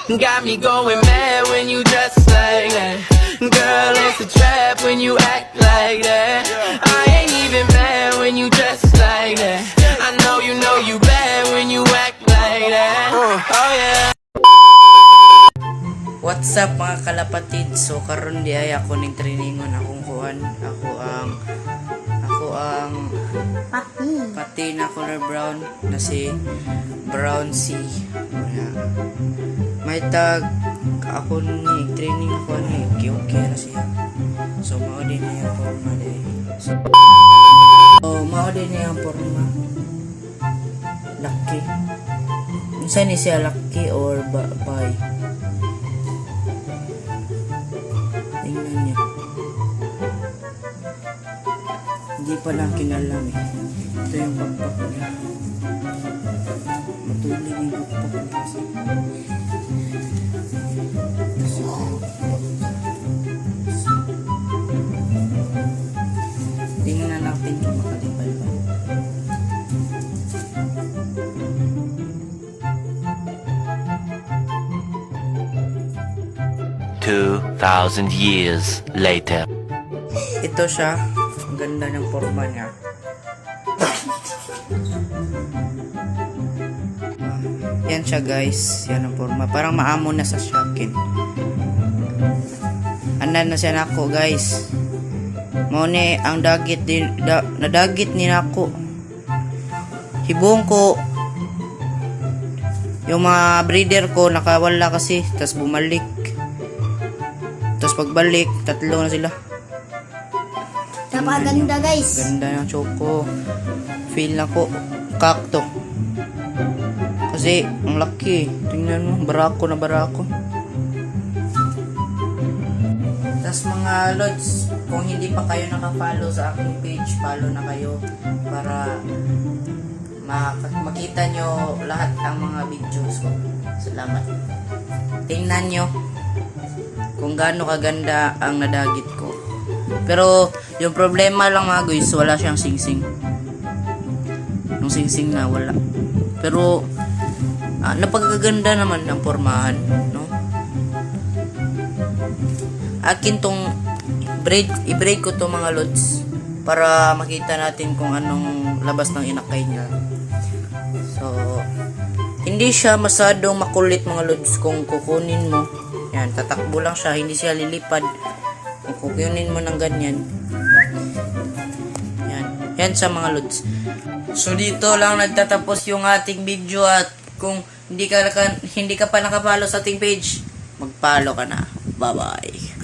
Got me going mad when you dress like that. Girl, it's a trap when you act like that. I ain't even mad when you dress like that. I know you bad when you act like that. Oh yeah. What's up mga kalapatid? So karon di ay ako ning trainingon akong kuan. Ako ang pati na color brown na si Brown C. May tag ako ni training ako ni okay na siya. So mao din niya forma day. So mao din niya forma. Lucky. Unsa ni siya, lucky or bye? Tingnan niya. Hindi pa lang kinalam eh. Ito yung pagpak niya. Matuloy yung pagpak niya kasi. Tingnan na natin kung makalipal ba. 2,000 years later. Ito siya. Ang ganda ng forma niya. Yan siya guys. Yan ang forma. Parang maamo na sa shakin. Andan na siya nako guys. Mauni ang dagit din. Nadagit ni nako. Hibong ko. Yung mga breeder ko nakawala kasi. Tas bumalik. Tas pagbalik. Tatlo na sila. Napakaganda guys. Ganda ng choco. Feel na ko kakto. Kasi ang laki. Tingnan mo, barako na barako. Tas mga lods, kung hindi pa kayo naka-follow sa aking page, follow na kayo para makita nyo lahat ang mga videos ko. Salamat. Tingnan nyo kung gaano kaganda ang nadagit ko. Pero yung problema lang mga guys, wala siyang singsing. Yung singsing na wala. Pero napagaganda naman ang pormahan, no? Akin tong i-break ko to mga lods para makita natin kung anong labas ng inakay niya. So hindi siya masyadong makulit mga lods kung kukunin mo. Yan, tatakbo lang siya, hindi siya lilipad. Kung kukunin mo ng ganyan. Yan sa mga lods. So dito lang nagtatapos yung ating video at kung hindi ka pa nakapalo sa ating page, mag-follow ka na. Bye-bye.